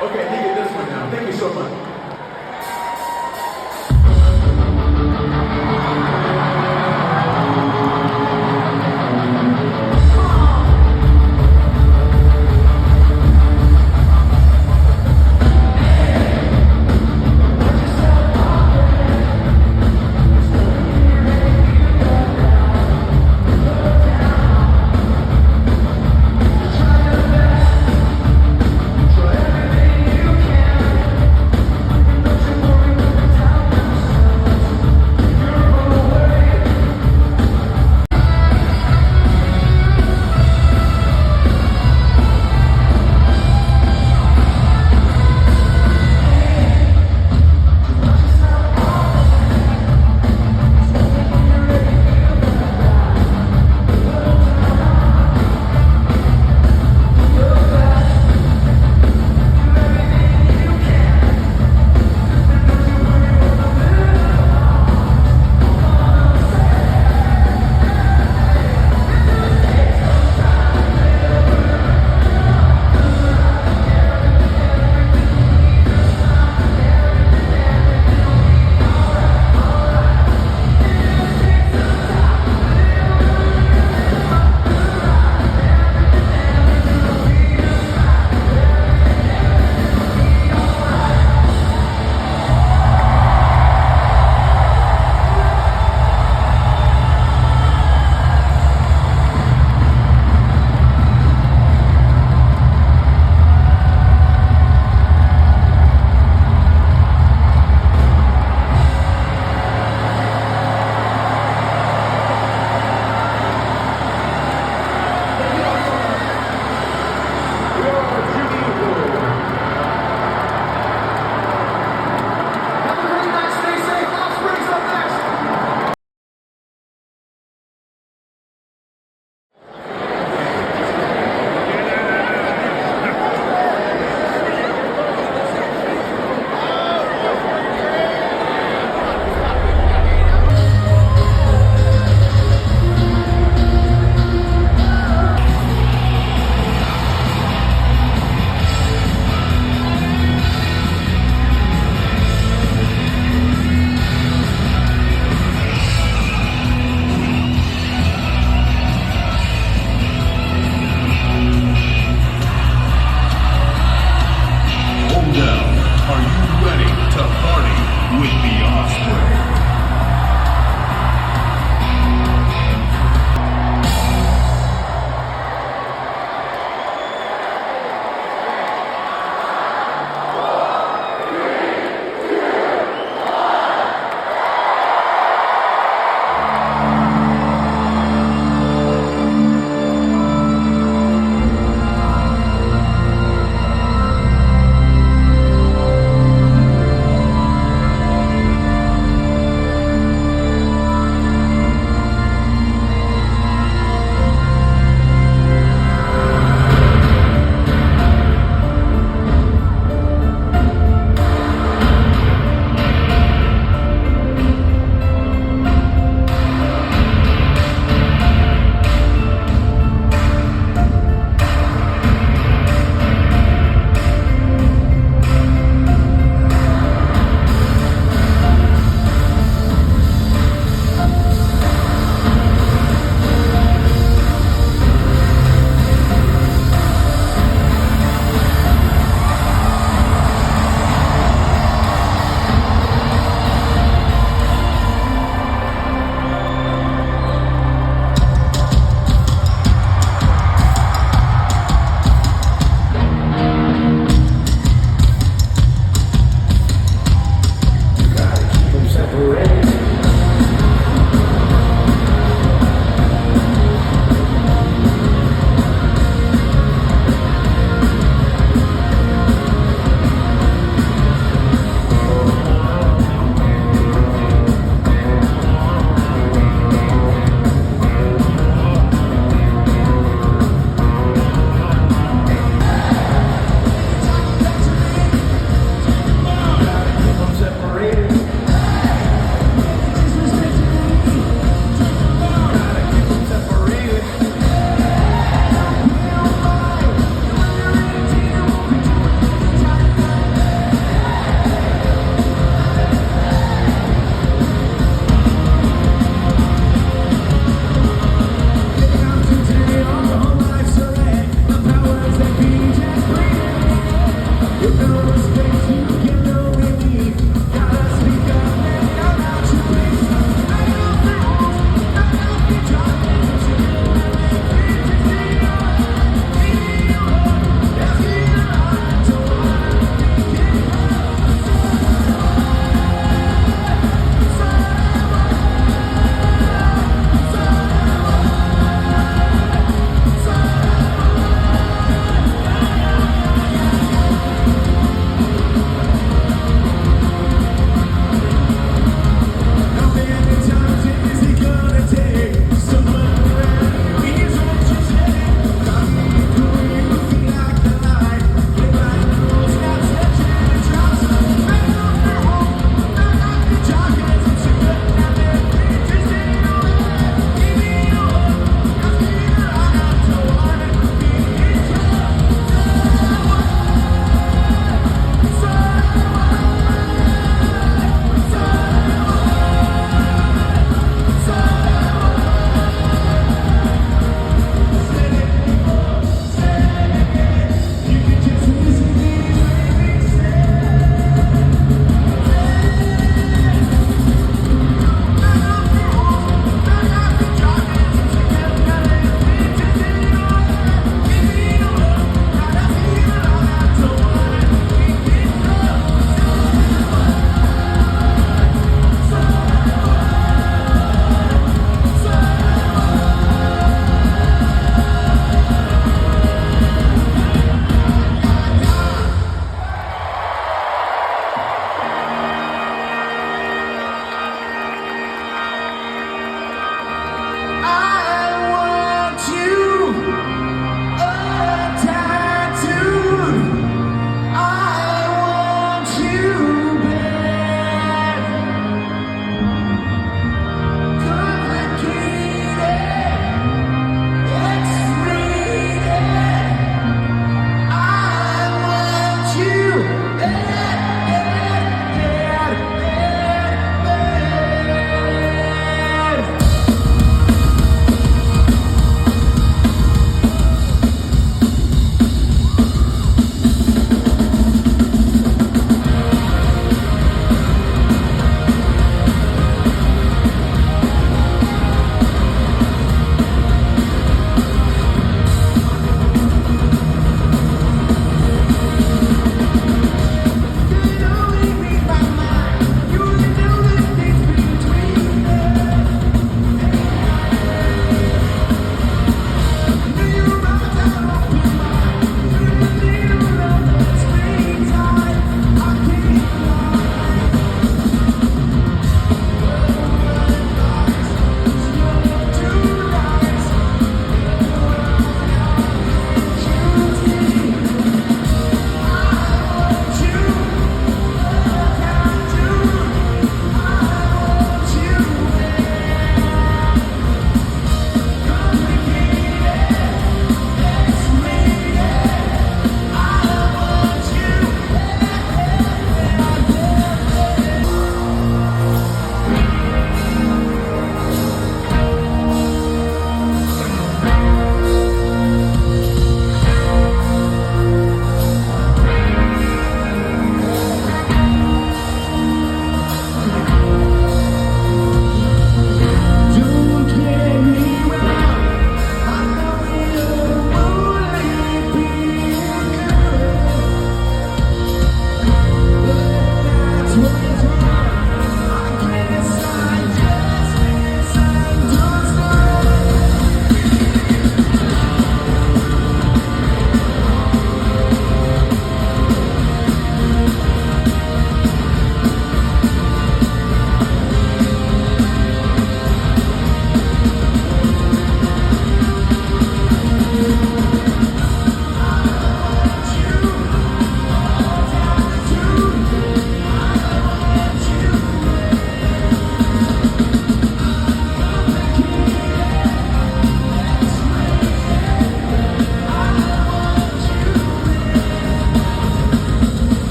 Okay, he get this one now. Thank you so much.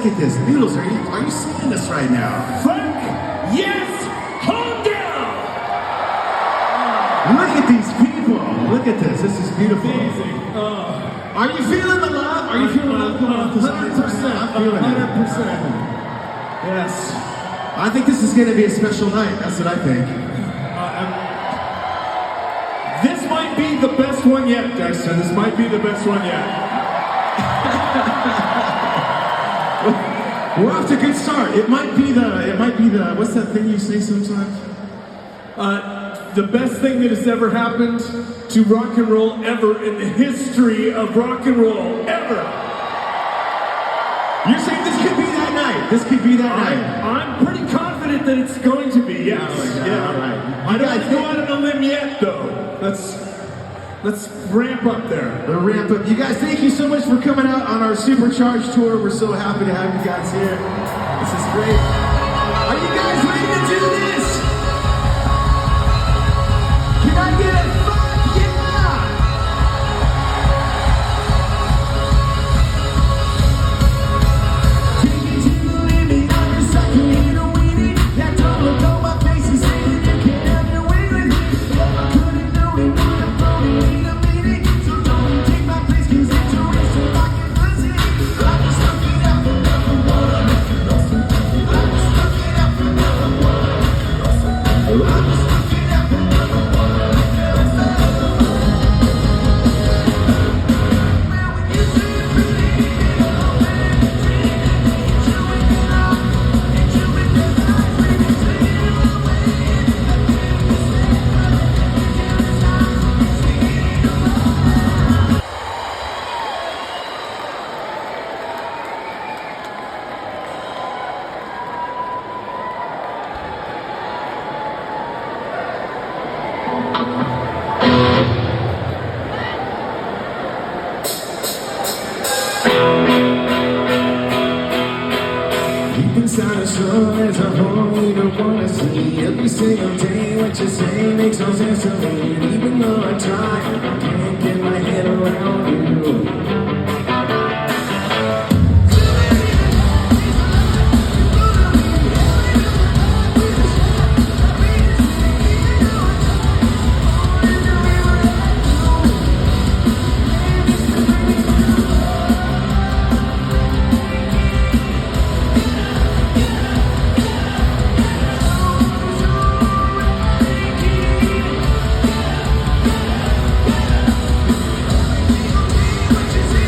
look at this. Noodles, are you seeing this right now? Frank, yes, calm down. Look at these people. Look at this. This is beautiful. Amazing. Are you feeling the love? Are you feeling the love? 100%. I'm feeling it. 100%. Yes. I think this is going to be a special night. That's what I think. This might be the best one yet, Dexter. This might be the best one yet. We're off to a good start. It might be the, what's that thing you say sometimes? The best thing that has ever happened to rock and roll ever in the history of rock and roll ever. You're saying this could be that night? This could be that night? I'm pretty confident that it's going to be, yes. Oh, yeah. All right. I don't want to go out on a limb yet, though. Let's ramp up there. The ramp up. You guys, thank you so much for coming out on our Supercharged tour. We're so happy to have you guys here. This is great. Are you guys ready to do this? Can I get a fuck yeah? Take it to the limit, I'm just sucking in a weenie. That don't look on my face and saying you can't have your way with me. If I couldn't do it, I'm probably need a meeting. So don't take my place, cause it's a waste of my pussy. I'm just looking out for number one. I'm just looking out for number one. I'm just looking out for number one. Deep inside the soul, there's a hole you don't wanna see. Every single day, what you say makes no sense to me. And even though I try, I can't get my head around you. What you say?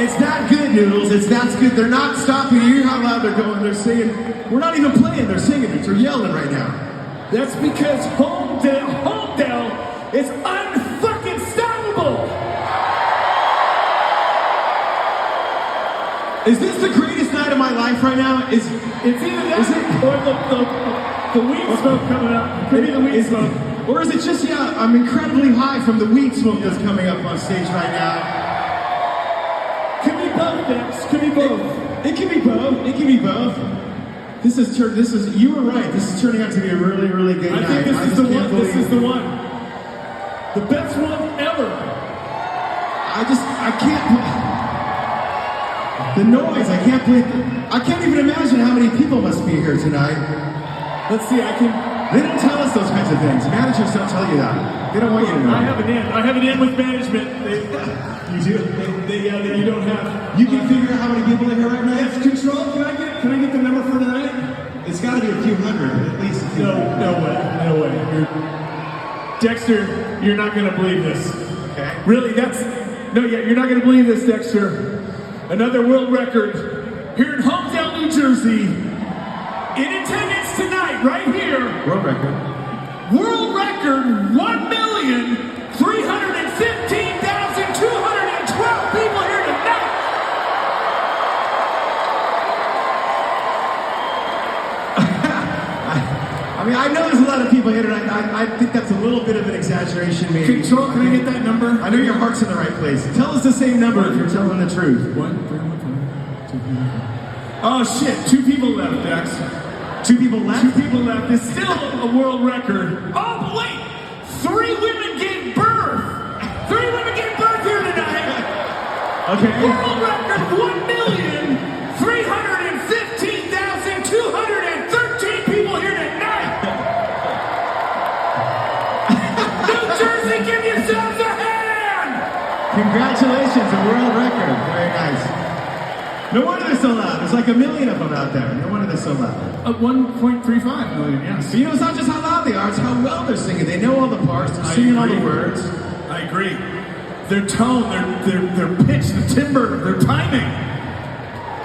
It's not good, Noodles. It's not good. They're not stopping. You hear how loud they're going. They're singing. We're not even playing. They're singing. They're yelling right now. That's because Homedale is unfucking stoppable. Is this the greatest night of my life right now? It's either that or the weed smoke coming up. Could be the weed smoke. Or is it just, I'm incredibly high from the weed smoke that's coming up on stage right now. Could be both, Dex. Could be both. It can be both. It can be both. This is, you were right. This is turning out to be a really, really good night. I think this is the one. This is the one. The best one ever. I can't. The noise, I can't believe. I can't even imagine how many people must be here tonight. Let's see, They don't tell us those kinds of things. Managers don't tell you that. They don't want you to know. I have an in with management. You do? That you don't have. You can figure out how many people are here right now? Yes, Control, can I get the number for tonight? It's got to be a few hundred, at least a few hundred. No way. Dexter, you're not going to believe this. Okay. Really, you're not going to believe this, Dexter. Another world record here in Homedale, New Jersey. In attendance tonight, right here. World record. World record, 1,315,212 people here tonight. I mean, I know there's a lot of people here tonight. I think that's a little bit of an exaggeration, maybe. Control, can I get that number? I know your heart's in the right place. Tell us the same number if you're telling the truth. 1, 3, 1, 2, 3. Oh shit, 2 people left, Dex. 2 people left? 2 people left. It's still a world record. Oh, but wait! 3 women gave birth! 3 women gave birth here tonight! Okay. World record, 1,315,213 people here tonight! New Jersey, give yourselves a hand! Congratulations, a world record. Very nice. No wonder they're so loud. There's like a million of them out there. No wonder they're so loud. 1.35 million, yes. But it's not just how loud they are, it's how well they're singing. They know all the parts, they're singing all the words. I agree. Their tone, their pitch, the timbre, their timing.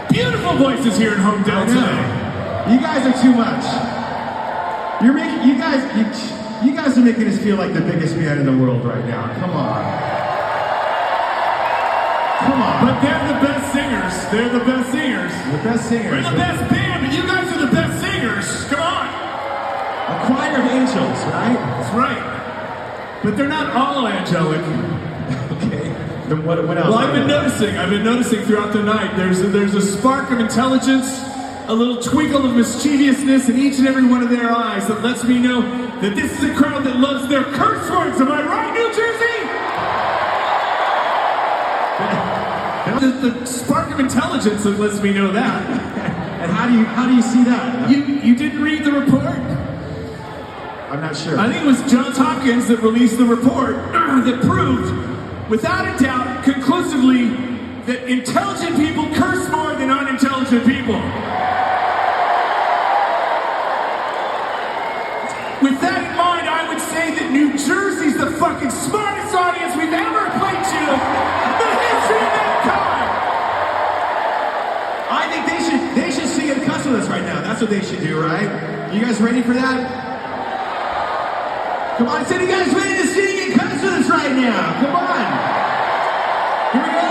Beautiful voices here in Homedale today. You guys are too much. You guys are making us feel like the biggest band in the world right now. Come on. Come on. But they're the best singers. They're the best singers. The best singers. We're the best band, but you guys are the best singers. Come on. A choir of angels, right? That's right. But they're not all angelic. Okay. Then what else? Well, I've been noticing throughout the night, there's a spark of intelligence, a little twinkle of mischievousness in each and every one of their eyes that lets me know that this is a crowd that loves their curse words. Am I right, New Jersey? The spark of intelligence that lets me know that. And how do you see that? You didn't read the report? I'm not sure. I think it was Johns Hopkins that released the report that proved, without a doubt, conclusively, that intelligent people curse more than unintelligent people. With that in mind, I would say that New Jersey's the fucking smartest audience we've ever played to in the history of mankind. I think they should sing and cuss with us right now. That's what they should do, right? You guys ready for that? Come on, I said you guys ready to sing and cuss with us right now? Come on. Here we go.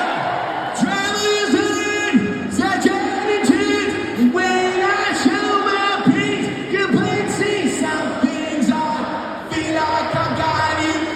Travelers in such attitude when I show my peace, complete see some things I feel like I'm guiding.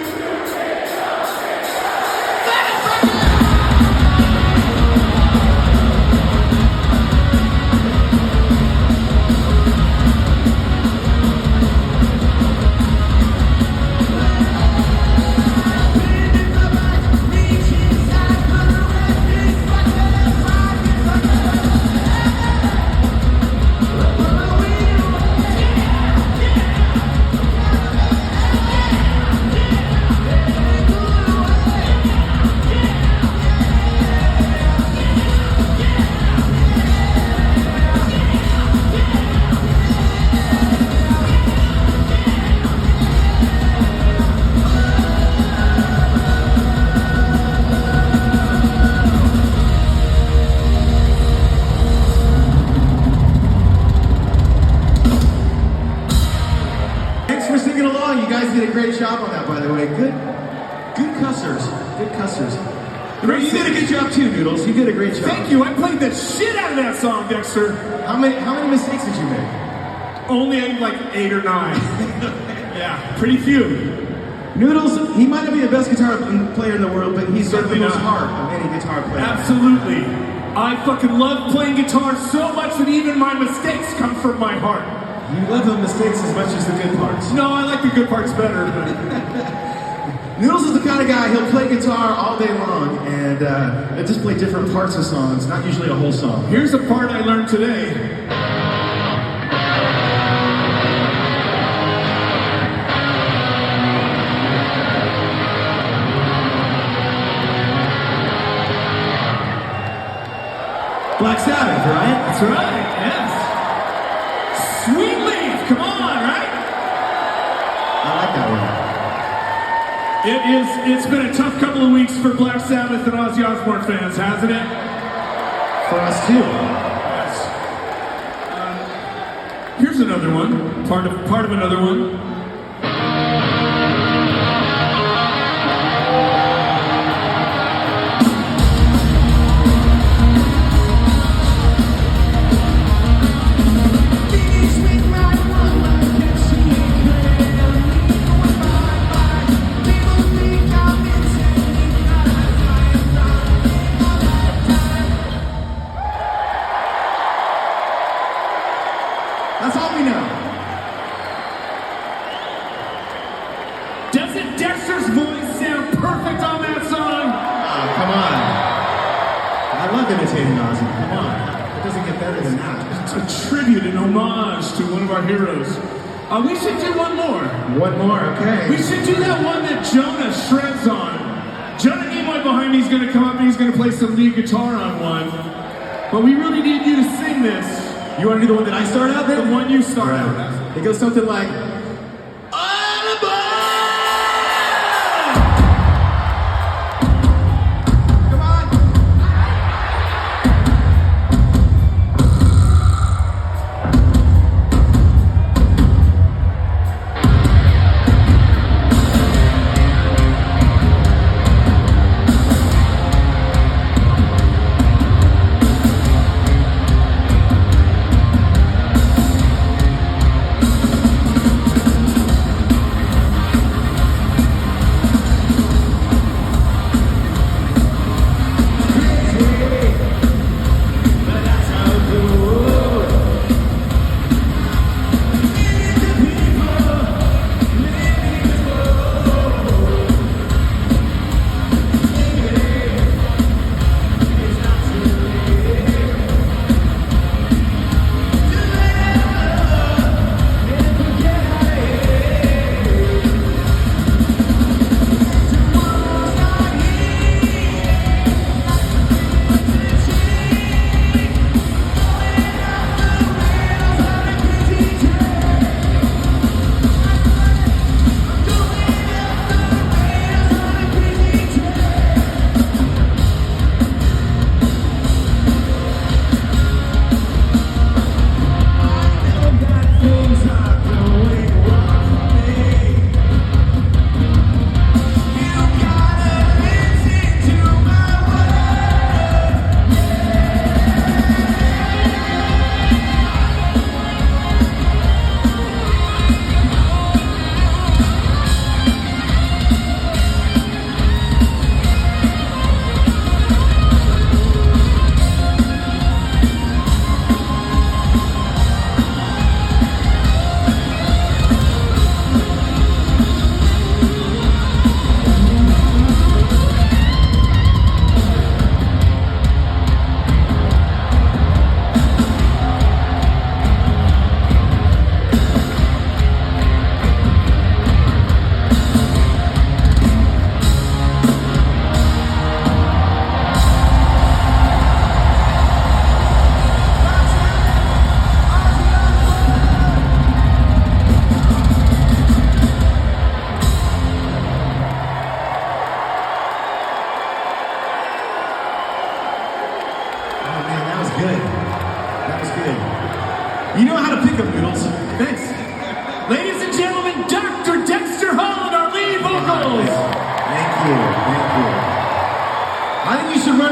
for singing along. You guys did a great job on that, by the way. Good cussers. Good cussers. You did a good job too, Noodles. You did a great job. Thank you. I played the shit out of that song, Dexter. How many mistakes did you make? Only like 8 or 9. Yeah, pretty few. Noodles, he might not be the best guitar player in the world, but he's certainly the most not. heart of any guitar player. Absolutely. I fucking love playing guitar so much that even my mistakes come from my heart. You love the mistakes as much as the good parts. No, I like the good parts better. Noodles is the kind of guy, he'll play guitar all day long and he'll just play different parts of songs, not usually a whole song. Here's a part I learned today. Black Sabbath, right? That's right, yes. Sweet Leaf, come on, right? I like that one. It's been a tough couple of weeks for Black Sabbath and Ozzy Osbourne fans, hasn't it? For us too. Yes. Here's another one, part of another one. That's all we know. Doesn't Dexter's voice sound perfect on that song? Oh, come on. I love imitating Ozzy. Come on. It doesn't get better than that. It's a tribute, an homage to one of our heroes. We should do one more. One more, okay. We should do that one that Jonah shreds on. Jonah Nimoy behind me is going to come up and he's going to play some lead guitar on one. But we really need you to sing this. You want to do the one that I start out then? The one you start out. It goes something like, come on.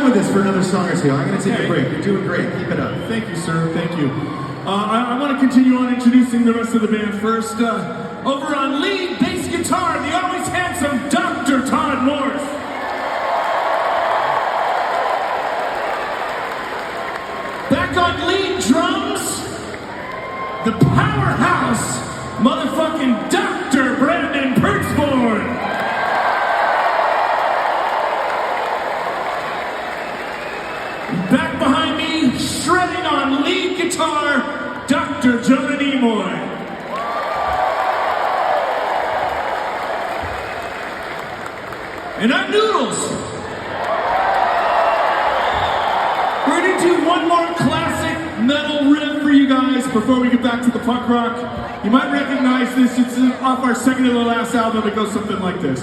run with this for another song or two. I'm going to take a break. You're doing great. Keep it up. Thank you, sir. Thank you. I want to continue on introducing the rest of the band first. Over on lead bass guitar, the always handsome Dr. Todd Morse. Back on lead drums, the powerhouse, motherfucking Dr. Brandon Pertzborn. Back behind me, shredding on lead guitar, Dr. Jonah Nimoy. And I'm Noodles. We're gonna do one more classic metal riff for you guys before we get back to the punk rock. You might recognize this, it's off our second to the last album. It goes something like this.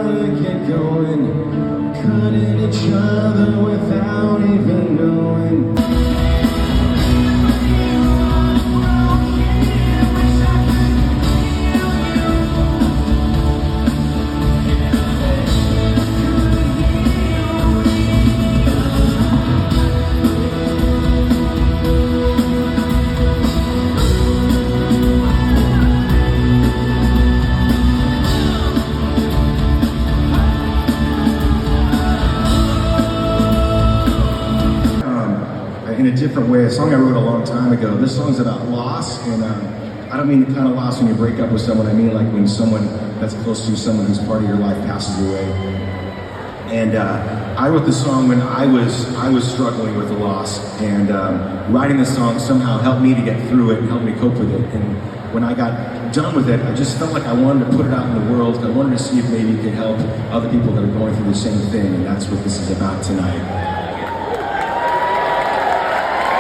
gotta get going, cutting each other without even knowing. In a different way, a song I wrote a long time ago. This song's about loss, and I don't mean the kind of loss when you break up with someone. I mean like when someone that's close to you, someone who's part of your life, passes away. And I wrote this song when I was struggling with the loss, and writing this song somehow helped me to get through it and helped me cope with it. And when I got done with it, I just felt like I wanted to put it out in the world. I wanted to see if maybe it could help other people that are going through the same thing, and that's what this is about tonight.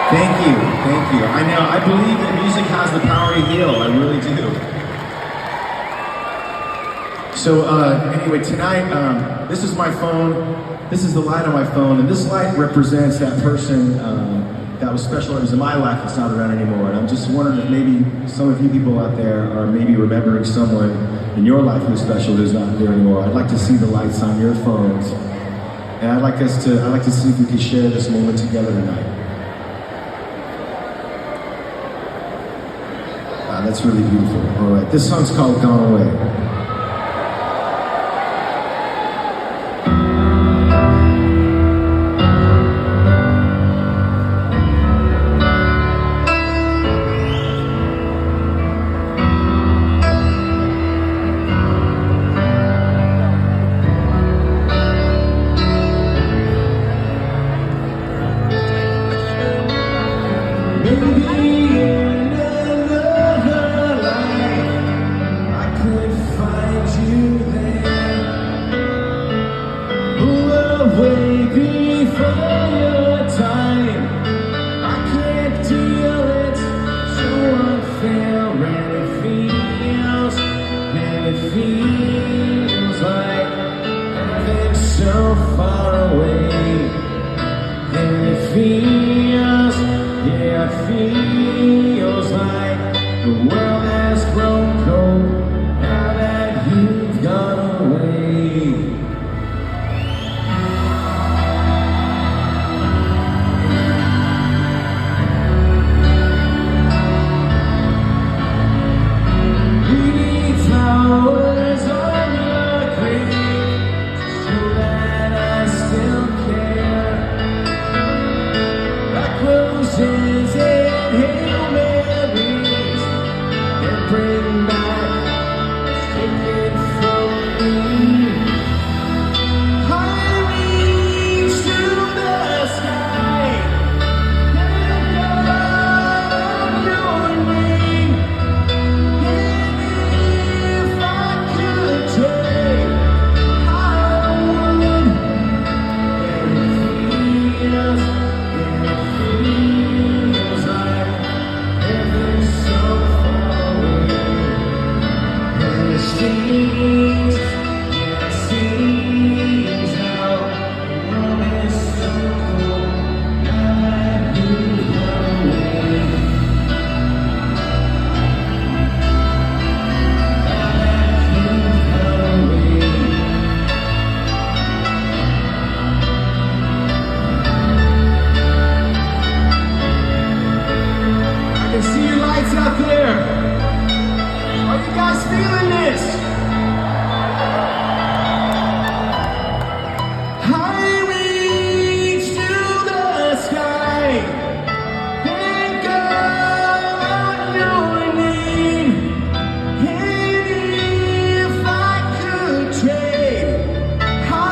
Thank you, thank you. I know, I believe that music has the power to heal, I really do. So anyway, tonight, this is my phone, this is the light on my phone, and this light represents that person that was special, that was in my life that's not around anymore. And I'm just wondering if maybe some of you people out there are maybe remembering someone in your life who's special who's not there anymore. I'd like to see the lights on your phones. And I'd like to see if we can share this moment together tonight. That's really beautiful. All right, this song's called Gone Away. Feels like heaven's so far away, and it feels, yeah, it feels like the world has grown cold now that you've gone away. Out there, are you guys feeling this? I reach to the sky and call on your name, and if I could trade, I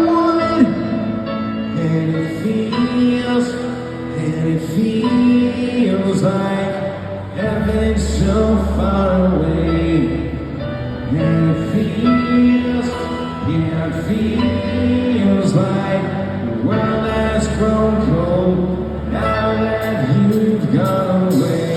would. And it feels like heaven's so far away, and it feels like the world has grown cold now that you've gone away.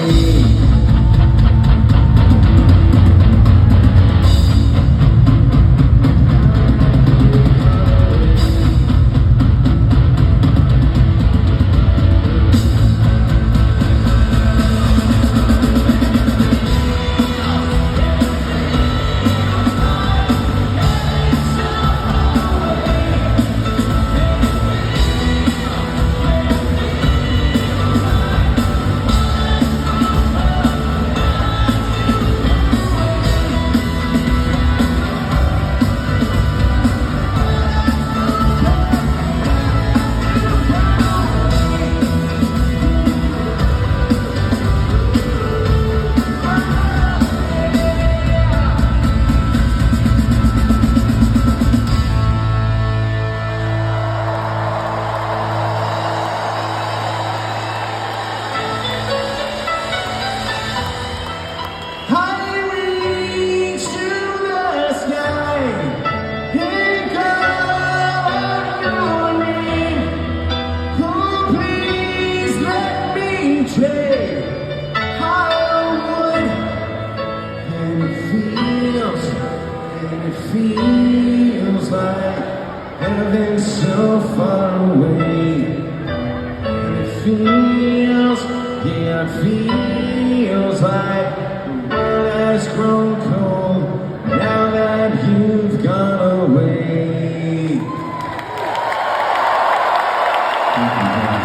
like heaven so far away. And it feels, yeah, it feels like the world has grown cold now that you've gone away. Thank you, guys.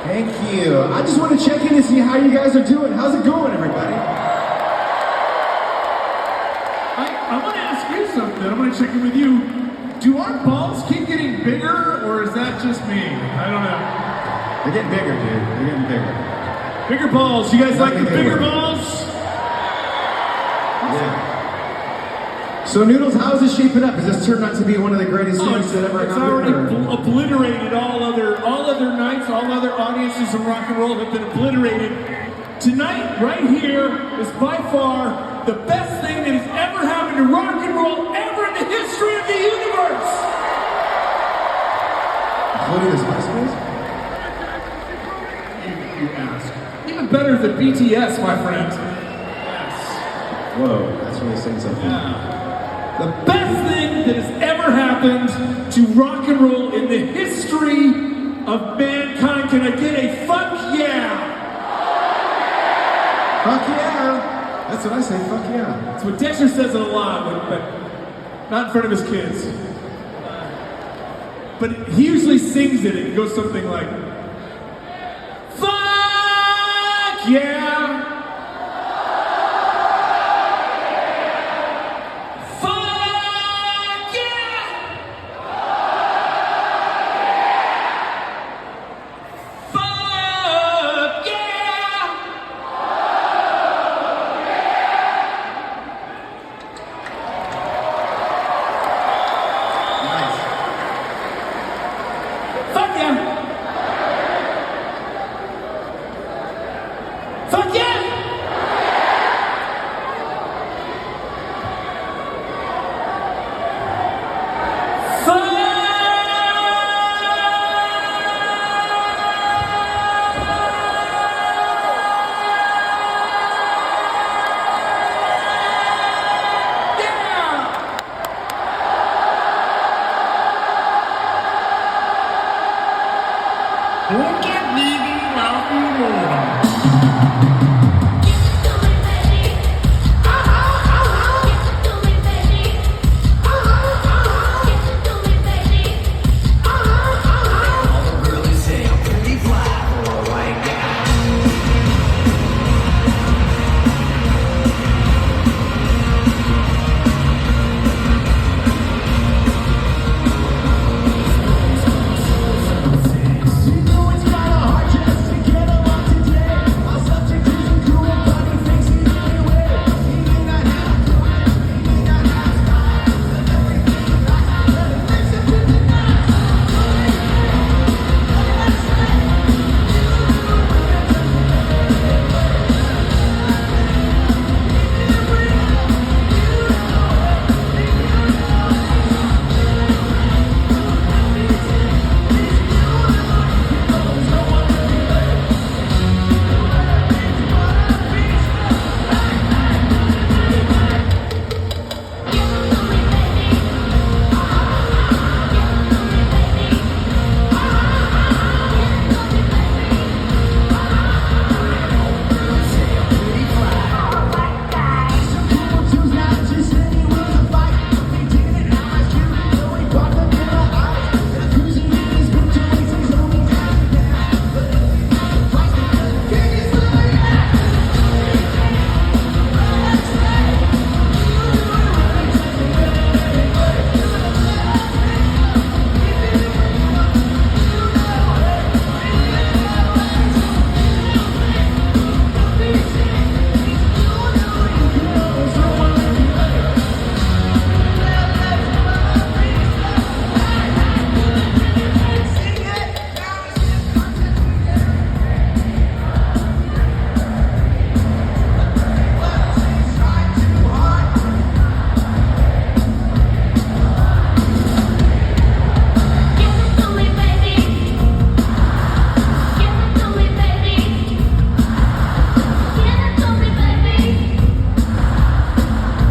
Thank you. I just want to check in and see how you guys are doing. How's it going, everybody? I want to ask you something. I want to check in with you. Do our balls keep getting bigger, or is that just me? I don't know. They're getting bigger, dude. They're getting bigger. Bigger balls. You guys like the bigger balls? Yeah. So Noodles, how is this shaping up? Is this turned out to be one of the greatest things that ever It's happened? already obliterated all other nights. All other audiences in rock and roll have been obliterated. Tonight, right here, is by far the best thing that has ever happened to rock and roll ever in the history of the universe. Including this MySpace? You ask. Even better than BTS, my friend. Yes. Whoa, that's really saying something. Yeah. The best thing that has ever happened to rock and roll in the history of mankind. Can I get a fuck yeah? Fuck yeah! That's what I say, fuck yeah. That's what Dexter says it a lot, but not in front of his kids. But he usually sings it, and it goes something like, fuck yeah! Fuck yeah!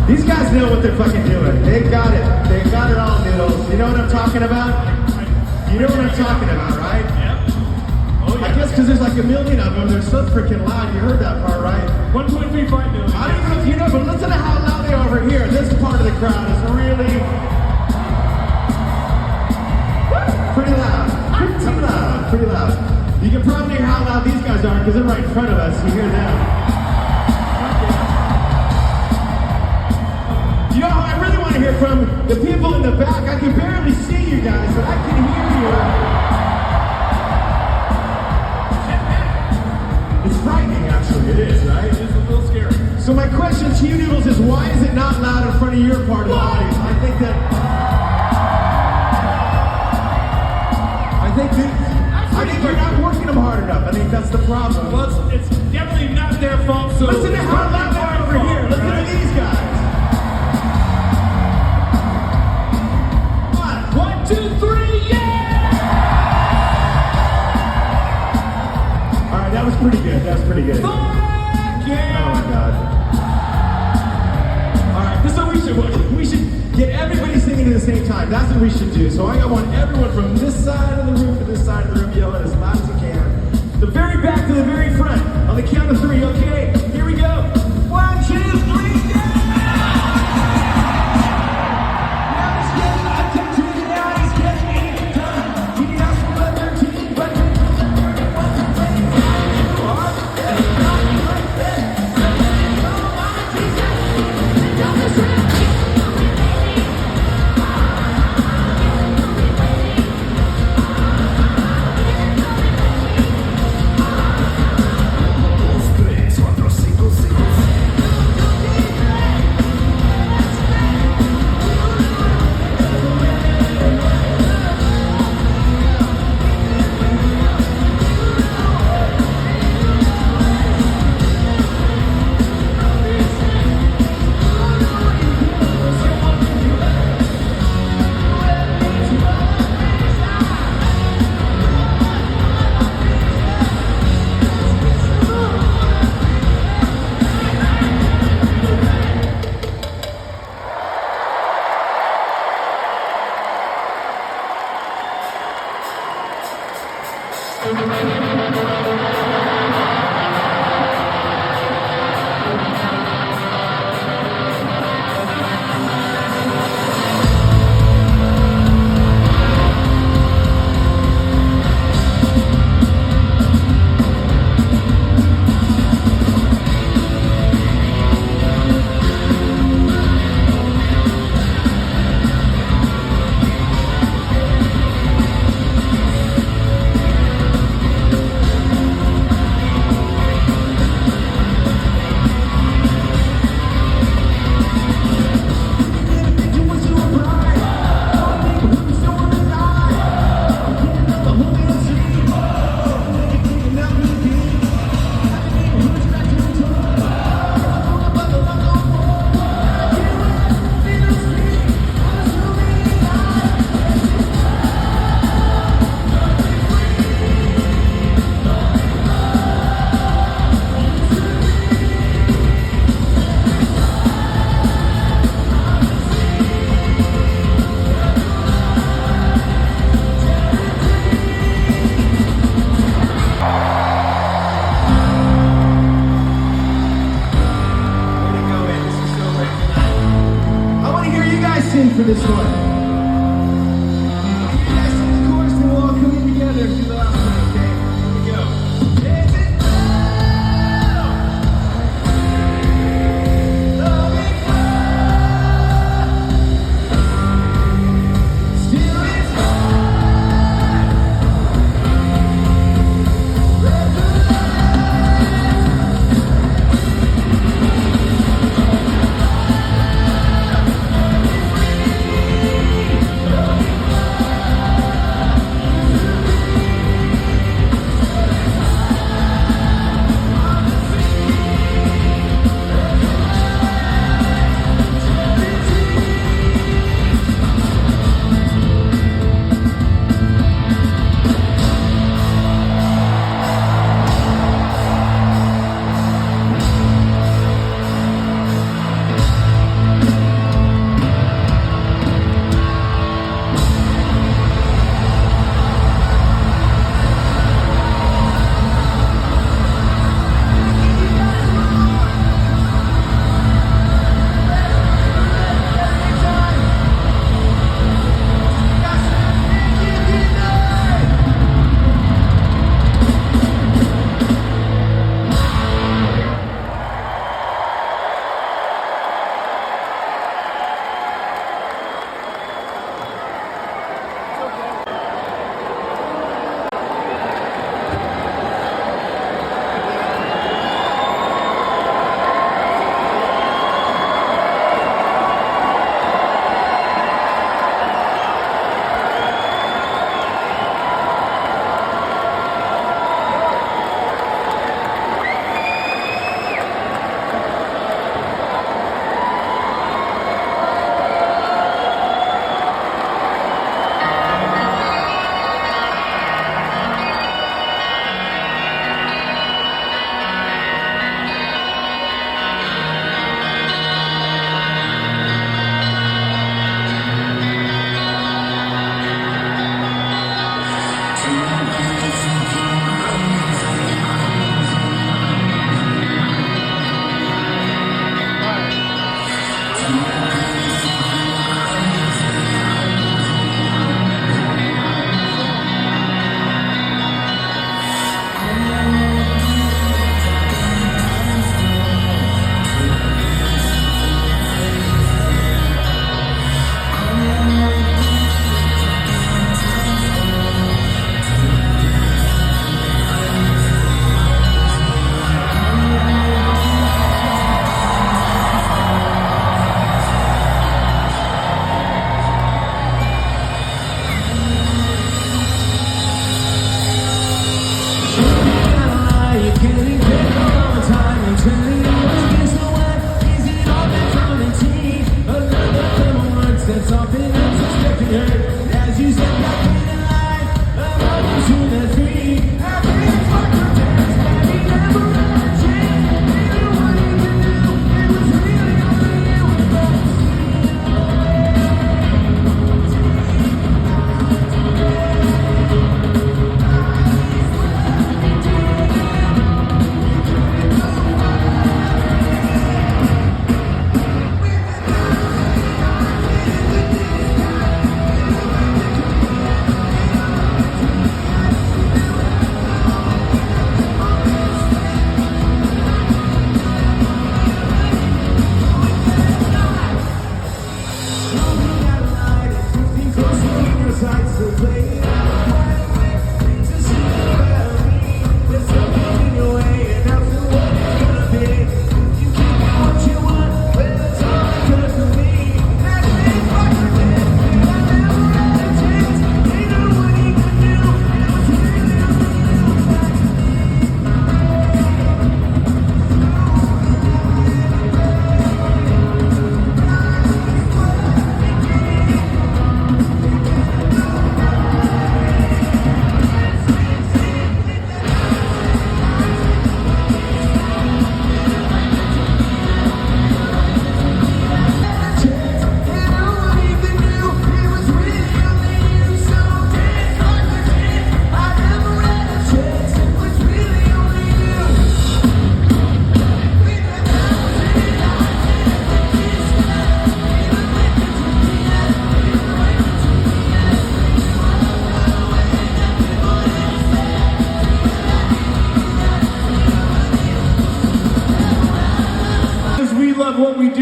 These guys know what they're fucking doing. They got it. They got it all, Noodles. You know what I'm talking about? You know what I'm talking about, right? Yep. Oh, yeah. I guess because there's like a million of them. They're so freaking loud. You heard that part, right? 1.35 million. I don't even know if you know, but listen to how loud they are over here. This part of the crowd is really pretty loud. Pretty loud. Pretty loud. You can probably hear how loud these guys are because they're right in front of us. You hear them. You know, I really want to hear from the people in the back. I can barely see you guys, but I can hear you. It's frightening, actually. It is, right? It is a little scary. So my question to you, Noodles, is why is it not loud in front of your part of the audience? I think you're not working them hard enough. I think that's the problem. Well, it's definitely not their fault. So Listen to how loud they are over here. Listen to these guys. 1, 2, 3, yeah! All right, that was pretty good. That was pretty good. Fuck yeah! Oh my God. All right, this is what we should get everybody singing at the same time. That's what we should do. So I want everyone from this side of the room to this side of the room yelling as loud as you can. The very back to the very front. On the count of 3, okay? Here we go. 1, 2, 3, yeah! Now it's getting attention, now he's getting it done. He asked for the 13, but he's the 31 to play. You are getting not like this. For this one. You guys sing the chorus and we'll all come in together and do the last one, okay? Here we go. Is it love it still it's hard.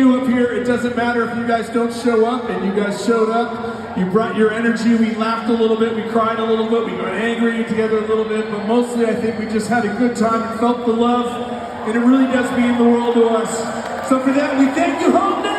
do up here. It doesn't matter if you guys don't show up, and you guys showed up. You brought your energy. We laughed a little bit. We cried a little bit. We got angry together a little bit. But mostly, I think we just had a good time and felt the love. And it really does mean the world to us. So for that, we thank you, Home